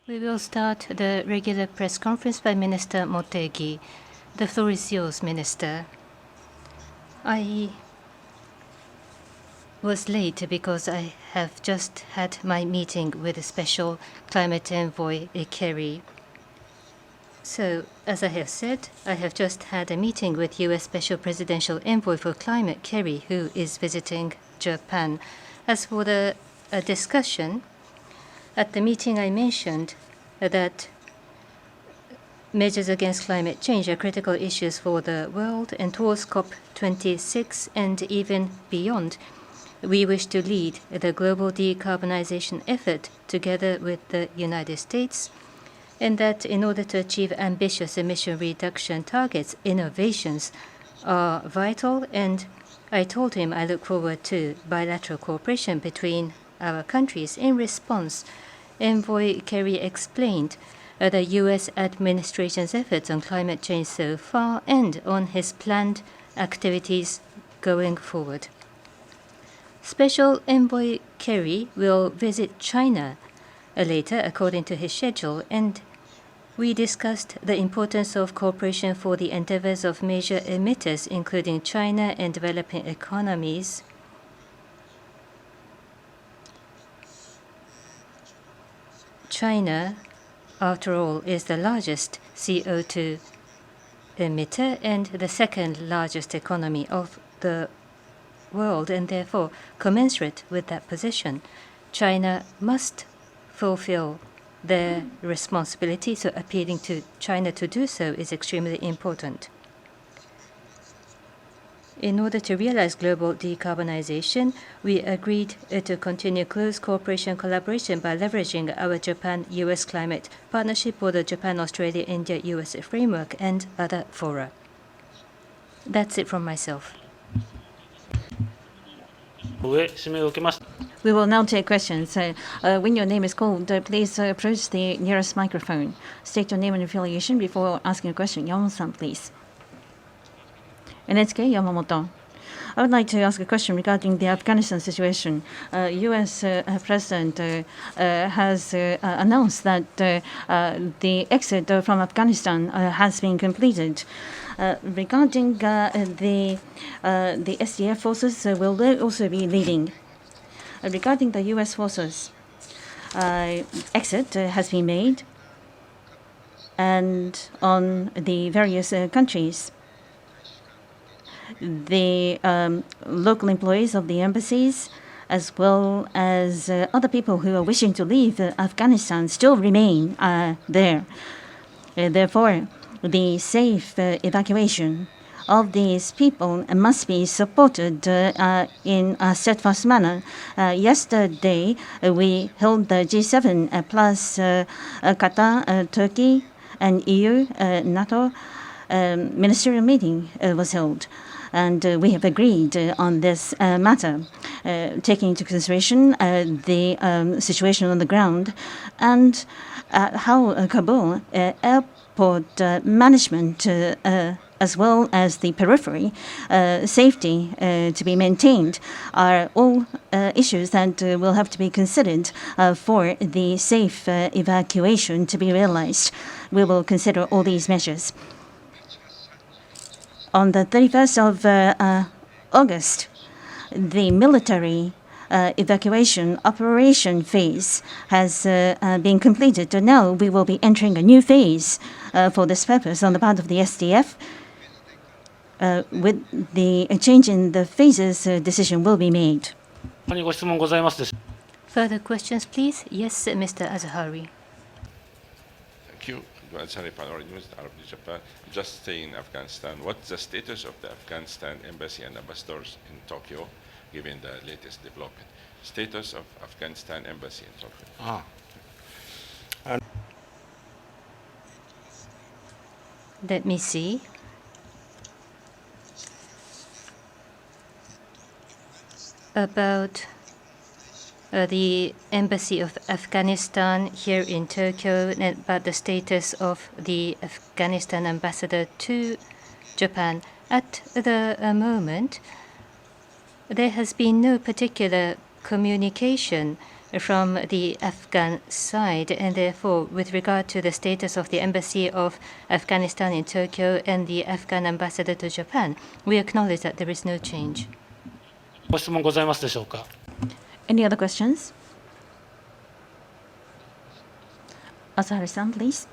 We will start the regular press conference by Minister Motegi. The floor is yours, Minister. I was late because I have just had my meeting with the Special Climate Envoy, Kerry. So, as I have said, I have just had a meeting with U.S. Special Presidential Envoy for Climate, Kerry, who is visiting Japan. As for the discussion, at the meeting I mentioned that measures against climate change are critical issues for the world, and towards COP26 and even beyond, we wish to lead the global decarbonization effort together with the United States, and that in order to achieve ambitious emission reduction targets, innovations are vital, and I told him I look forward to bilateral cooperation between our countries. In response, Envoy Kerry explained the U.S. administration's efforts on climate change so far and on his planned activities going forward. Special Envoy Kerry will visit China later, according to his schedule, and we discussed the importance of cooperation for the endeavors of major emitters, including China and developing economies. China, after all, is the largest CO2 emitter and the second largest economy of the world, and therefore, commensurate with that position, China must fulfill their responsibility, so appealing to China to do so is extremely important. In order to realize global decarbonization, we agreed to continue close cooperation collaboration by leveraging our Japan-US climate partnership or the Japan-Australia-India-US framework and other fora. That's it from myself. We will now take questions. When your name is called, please approach the nearest microphone. State your name and affiliation before asking a question. Yamamoto-san, please. NHK, Yamamoto. I would like to ask a question regarding the Afghanistan situation. U.S. President has announced that the exit from Afghanistan has been completed. Regarding the SDF forces, will they also be leading? Regarding the U.S. forces, exit has been made, and on the various countries, the local employees of the embassies, as well as other people who are wishing to leave Afghanistan, still remain there. Therefore, the safe evacuation of these people must be supported in a steadfast manner. Yesterday, we held the G7 plus Qatar, Turkey, and EU, NATO ministerial meeting was held. And we have agreed on this matter, taking into consideration the situation on the ground and how Kabul airport management, as well as the periphery safety to be maintained, are all issues that will have to be considered for the safe evacuation to be realized. We will consider all these measures. On the 31st of August, the military evacuation operation phase has been completed. Now we will be entering a new phase for this purpose on the part of the SDF. With the change in the phases, decision will be made. Further questions, please? Yes, Mr. Azahari. Thank you. Japan. Just stay in Afghanistan. What's the status of the Afghanistan embassy and ambassadors in Tokyo, given the latest development? Status of Afghanistan embassy in Tokyo. Let me see. About the Embassy of Afghanistan here in Tokyo, and about the status of the Afghanistan ambassador to Japan. At the moment, there has been no particular communication from the Afghan side, and therefore, with regard to the status of the Embassy of Afghanistan in Tokyo and the Afghan ambassador to Japan, we acknowledge that there is no change. ご質問ございますでしょうか。 Any other questions? Asahara-san, please.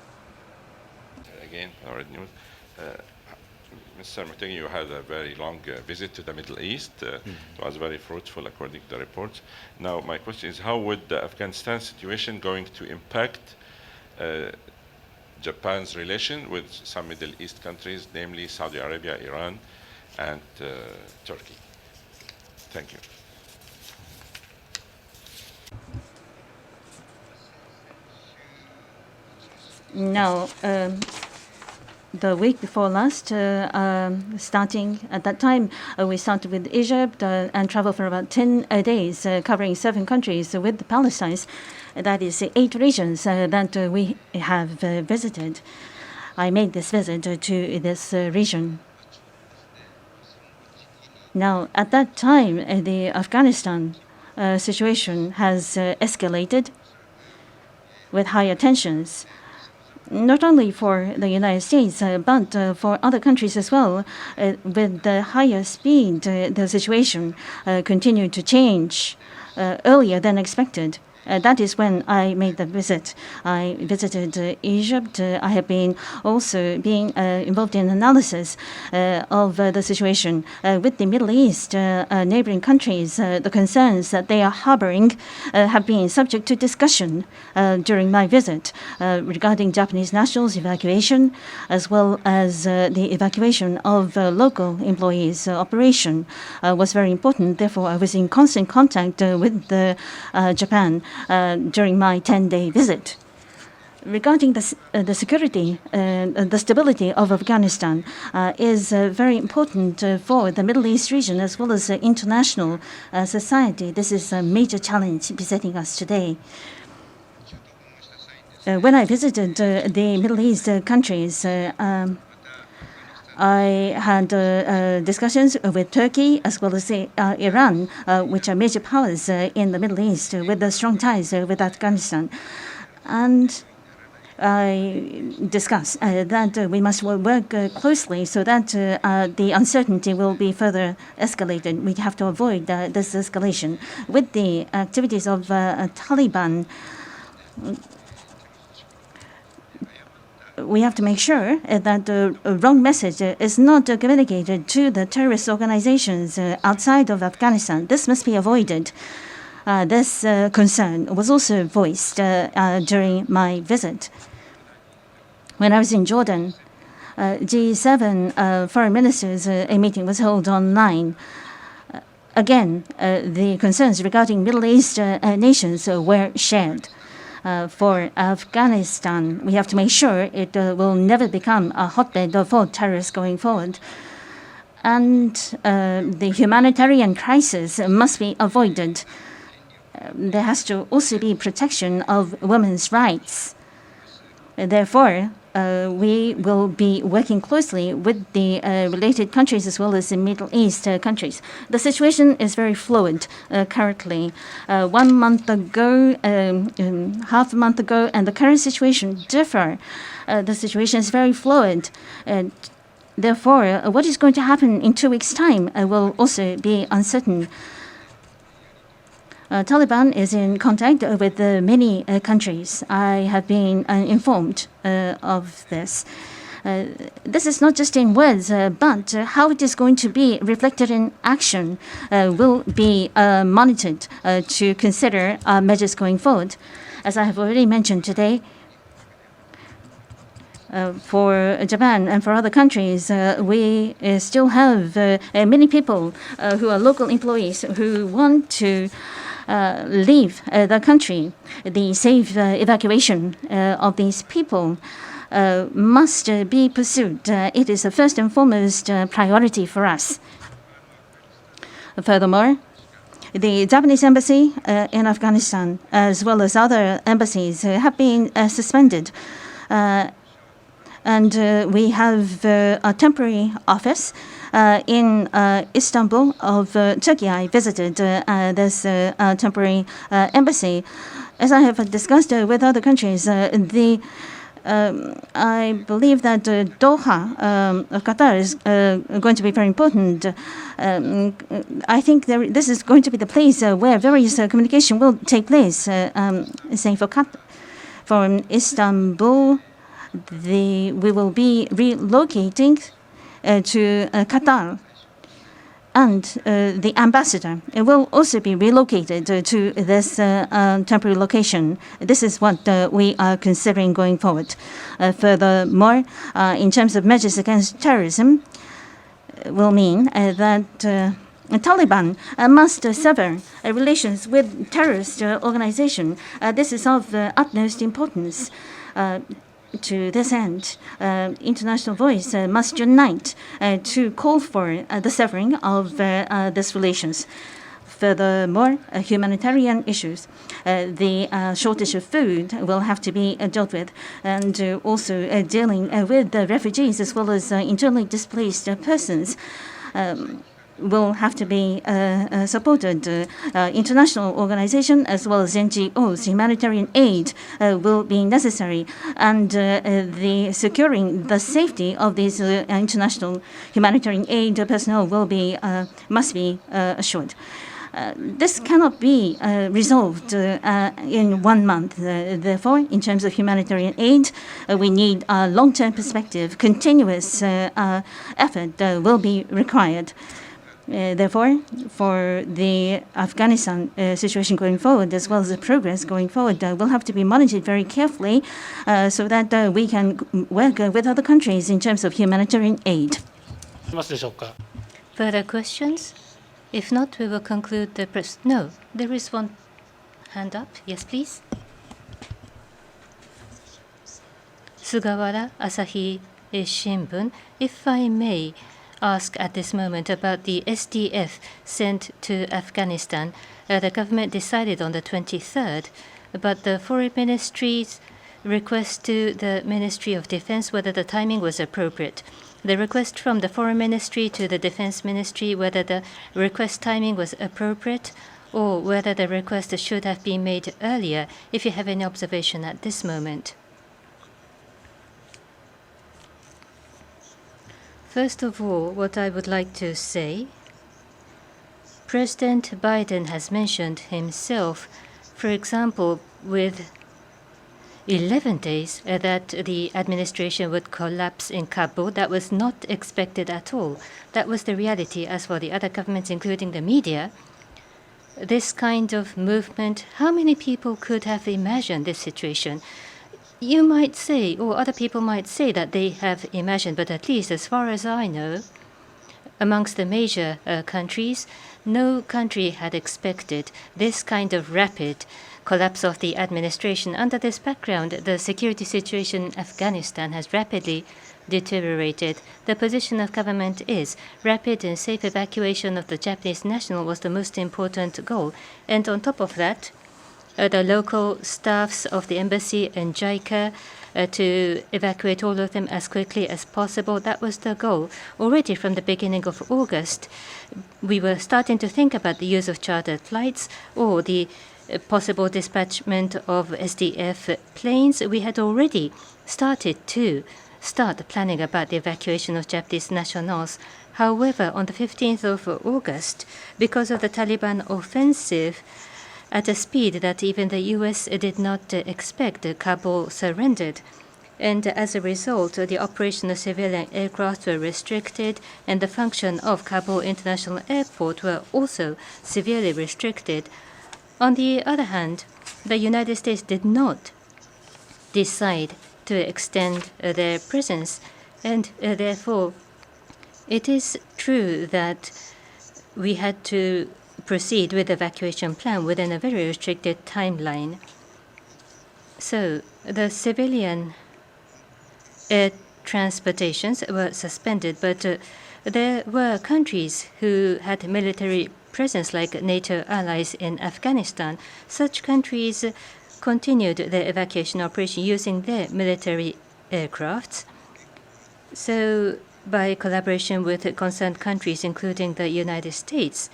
Again, our news. Mr. Motegi, you had a very long visit to the Middle East. It was very fruitful according to the reports. Now, my question is, how would the Afghanistan situation going to impact Japan's relation with some Middle East countries, namely Saudi Arabia, Iran, and Turkey? Thank you. Now, the week before last, starting at that time, we started with Egypt and traveled for about 10 days, covering 7 countries with Palestine. That is 8 regions that we have visited. I made this visit to this region. Now, at that time, the Afghanistan situation has escalated with higher tensions. Not only for the United States, but for other countries as well. With the higher speed, the situation continued to change earlier than expected. That is when I made the visit. I visited Egypt. I have been also being involved in analysis of the situation with the Middle East neighboring countries. The concerns that they are harboring have been subject to discussion during my visit regarding Japanese nationals' evacuation, as well as the evacuation of local employees' operation was very important. Therefore, I was in constant contact with Japan during my 10-day visit. Regarding the security, the stability of Afghanistan is very important for the Middle East region as well as international society. This is a major challenge besetting us today. When I visited the Middle East countries, I had discussions with Turkey as well as Iran, which are major powers in the Middle East with strong ties with Afghanistan. And I discussed that we must work closely so that the uncertainty will be further escalated. We have to avoid this escalation. With the activities of Taliban, we have to make sure that the wrong message is not communicated to the terrorist organizations outside of Afghanistan. This must be avoided. This concern was also voiced during my visit. When I was in Jordan, G7 foreign ministers a meeting was held online. Again, the concerns regarding Middle East nations were shared. For Afghanistan, we have to make sure it will never become a hotbed for terrorists going forward. And the humanitarian crisis must be avoided. There has to also be protection of women's rights. Therefore, we will be working closely with the related countries as well as the Middle East countries. The situation is very fluid currently. 1 month ago, half a month ago, and the current situation differ. The situation is very fluid. Therefore, what is going to happen in 2 weeks' time will also be uncertain. Taliban is in contact with many countries. I have been informed of this. This is not just in words, but how it is going to be reflected in action will be monitored to consider measures going forward. As I have already mentioned today, for Japan and for other countries, we still have many people who are local employees who want to leave the country. The safe evacuation of these people must be pursued. It is a first and foremost priority for us. Furthermore, the Japanese embassy in Afghanistan, as well as other embassies, have been suspended. And we have a temporary office in Istanbul of Turkey, I visited this temporary embassy. As I have discussed with other countries, I believe that Doha of Qatar is going to be very important. I think this is going to be the place where various communication will take place. Saying for Istanbul, we will be relocating to Qatar. And the ambassador will also be relocated to this temporary location. This is what we are considering going forward. Furthermore, in terms of measures against terrorism, will mean that Taliban must sever relations with terrorist organization. This is of utmost importance. To this end, international voice must unite to call for the severing of these relations. Furthermore, humanitarian issues, the shortage of food will have to be dealt with, and also dealing with the refugees as well as internally displaced persons. Will have to be supported. International organization as well as NGOs, humanitarian aid will be necessary, and the securing the safety of these international humanitarian aid personnel will be must be assured. This cannot be resolved in 1 month. Therefore, in terms of humanitarian aid, we need a long-term perspective. Continuous effort will be required. Therefore, for the Afghanistan situation going forward, as well as the progress going forward, will have to be monitored very carefully so that we can work with other countries in terms of humanitarian aid. いますでしょうか。 Further questions? If not, we will conclude the press. No, there is one hand up. Yes, please. Sugawara, Asahi Shimbun. If I may ask at this moment about the SDF sent to Afghanistan. The government decided on the 23rd, but the Foreign Ministry's request to the Ministry of Defense whether the timing was appropriate. The request from the Foreign Ministry to the Defense Ministry whether the request timing was appropriate or whether the request should have been made earlier, if you have any observation at this moment. First of all, what I would like to say, President Biden has mentioned himself, for example, with 11 days that the administration would collapse in Kabul. That was not expected at all. That was the reality. As for the other governments, including the media, this kind of movement, how many people could have imagined this situation? You might say, or other people might say that they have imagined, but at least as far as I know, amongst the major countries, no country had expected this kind of rapid collapse of the administration. Under this background, the security situation in Afghanistan has rapidly deteriorated. The position of government is rapid and safe evacuation of the Japanese national was the most important goal. And on top of that, the local staffs of the embassy and JICA to evacuate all of them as quickly as possible. That was the goal. Already from the beginning of August, we were starting to think about the use of chartered flights or the possible dispatchment of SDF planes. We had already started planning about the evacuation of Japanese nationals. However, on the 15th of August, because of the Taliban offensive, at a speed that even the U.S. did not expect, Kabul surrendered. And as a result, the operation of civilian aircraft were restricted, and the function of Kabul International Airport were also severely restricted. On the other hand, the United States did not decide to extend their presence, and therefore, it is true that we had to proceed with the evacuation plan within a very restricted timeline. So the civilian air transportations were suspended, but there were countries who had military presence like NATO allies in Afghanistan. Such countries continued their evacuation operation using their military aircrafts. So by collaboration with concerned countries, including the United States.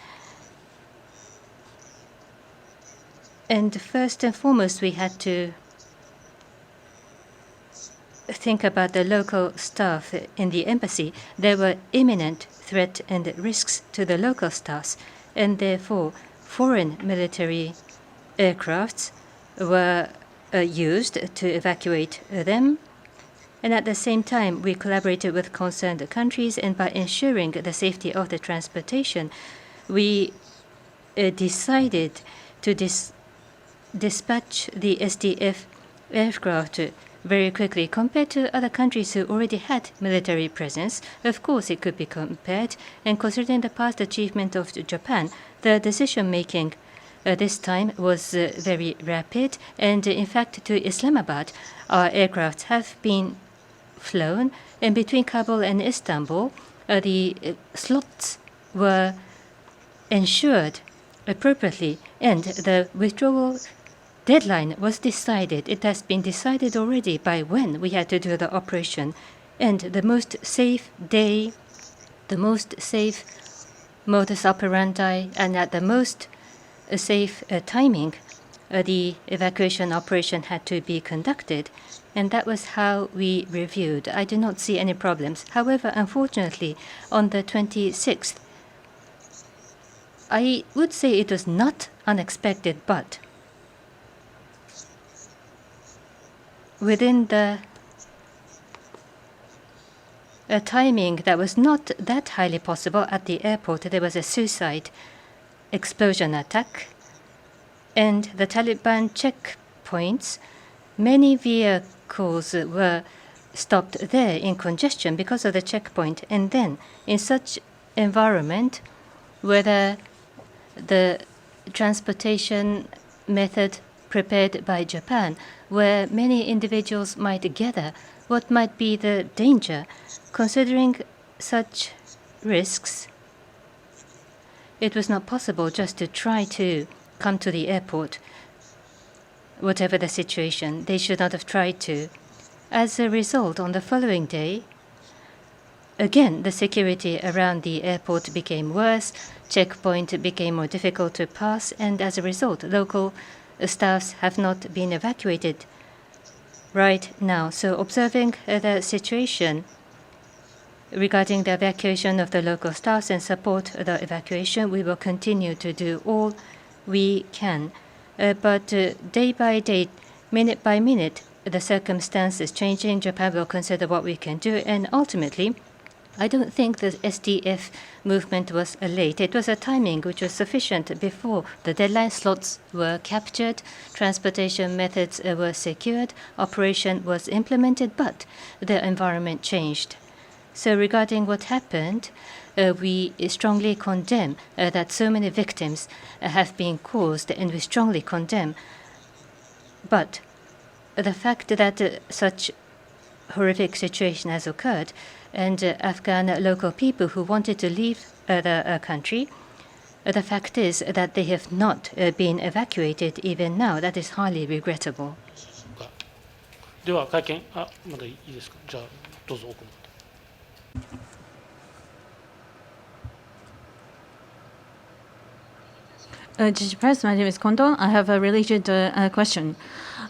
And first and foremost, we had to think about the local staff in the embassy. There were imminent threat and risks to the local staffs, and therefore foreign military aircrafts were used to evacuate them. And at the same time, we collaborated with concerned countries, and by ensuring the safety of the transportation, we decided to dispatch the SDF aircraft very quickly. Compared to other countries who already had military presence, of course it could be compared, and considering the past achievement of Japan, the decision-making this time was very rapid, and in fact to Islamabad, our aircraft have been flown, and between Kabul and Istanbul, the slots were ensured appropriately, and the withdrawal deadline was decided. It has been decided already by when we had to do the operation, and the most safe day, the most safe modus operandi, and at the most safe timing, the evacuation operation had to be conducted, and that was how we reviewed. I do not see any problems. However, unfortunately, on the 26th, I would say it was not unexpected, but within the timing that was not that highly possible at the airport, there was a suicide explosion attack, and the Taliban checkpoints, many vehicles were stopped there in congestion because of the checkpoint. And then in such environment, whether the transportation method prepared by Japan, where many individuals might gather, what might be the danger? Considering such risks, it was not possible just to try to come to the airport. Whatever the situation, they should not have tried to. As a result, on the following day, again, the security around the airport became worse, checkpoint became more difficult to pass, and as a result, local staffs have not been evacuated right now. So observing the situation regarding the evacuation of the local staffs and support the evacuation, we will continue to do all we can. But day by day, minute by minute, the circumstances changing, Japan will consider what we can do, and ultimately, I don't think the SDF movement was late. It was a timing which was sufficient before the deadline. Slots were captured, transportation methods were secured, operation was implemented, but the environment changed. So regarding what happened, we strongly condemn that so many victims have been caused, and we strongly condemn. But the fact that such horrific situation has occurred, and Afghan local people who wanted to leave the country, the fact is that they have not been evacuated even now. That is highly regrettable. では会見、まだいいですか。じゃあどうぞ奥の。Mr. Press, my name is Kondo. I have a related question.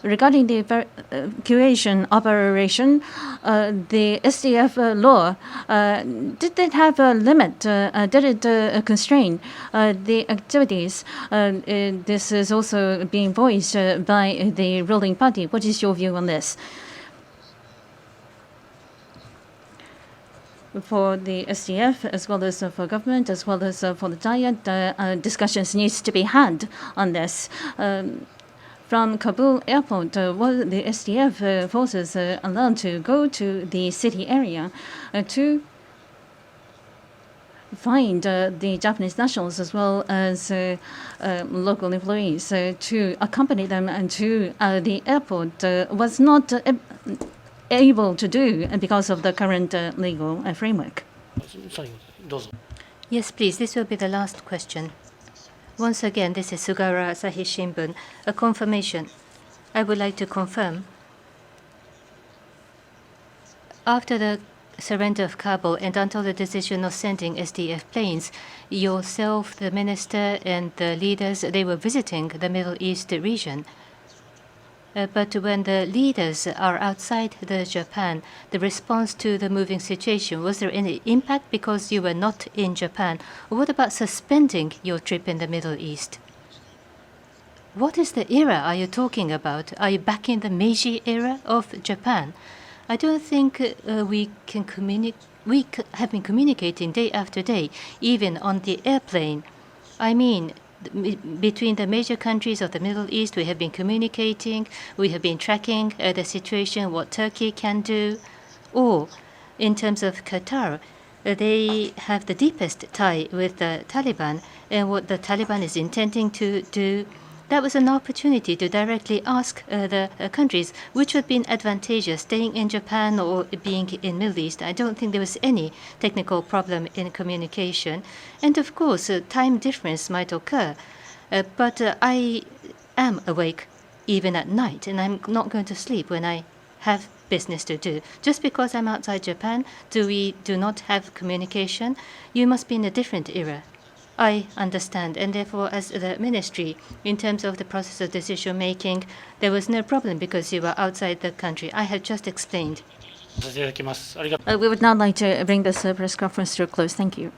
Regarding the evacuation operation, the SDF law, did it have a limit? Did it constrain the activities? This is also being voiced by the ruling party. What is your view on this? For the SDF, as well as for government, as well as for the Diet, discussions needs to be had on this. From Kabul airport, were the SDF forces allowed to go to the city area to find the Japanese nationals as well as local employees to accompany them to the airport was not able to do because of the current legal framework. 最後どうぞ。 Yes, please. This will be the last question. Once again, this is Sugawara Asahi Shimbun. A confirmation. I would like to confirm. After the surrender of Kabul and until the decision of sending SDF planes, yourself, the minister, and the leaders, they were visiting the Middle East region. But when the leaders are outside the Japan, the response to the moving situation, was there any impact because you were not in Japan? Or what about suspending your trip in the Middle East? What is the era are you talking about? Are you back in the Meiji era of Japan? I don't think we have been communicating day after day, even on the airplane. I mean, between the major countries of the Middle East, we have been communicating, we have been tracking the situation, what Turkey can do. Or, in terms of Qatar, they have the deepest tie with the Taliban, and what the Taliban is intending to do. That was an opportunity to directly ask the countries which would be advantageous, staying in Japan or being in Middle East. I don't think there was any technical problem in communication. And of course, time difference might occur. But I am awake even at night, and I'm not going to sleep when I have business to do. Just because I'm outside Japan, do not have communication? You must be in a different era. I understand, and therefore, as the ministry, in terms of the process of decision making, there was no problem because you were outside the country. I have just explained.させていただきます。ありがとう。 We would now like to bring this press conference to a close. Thank you.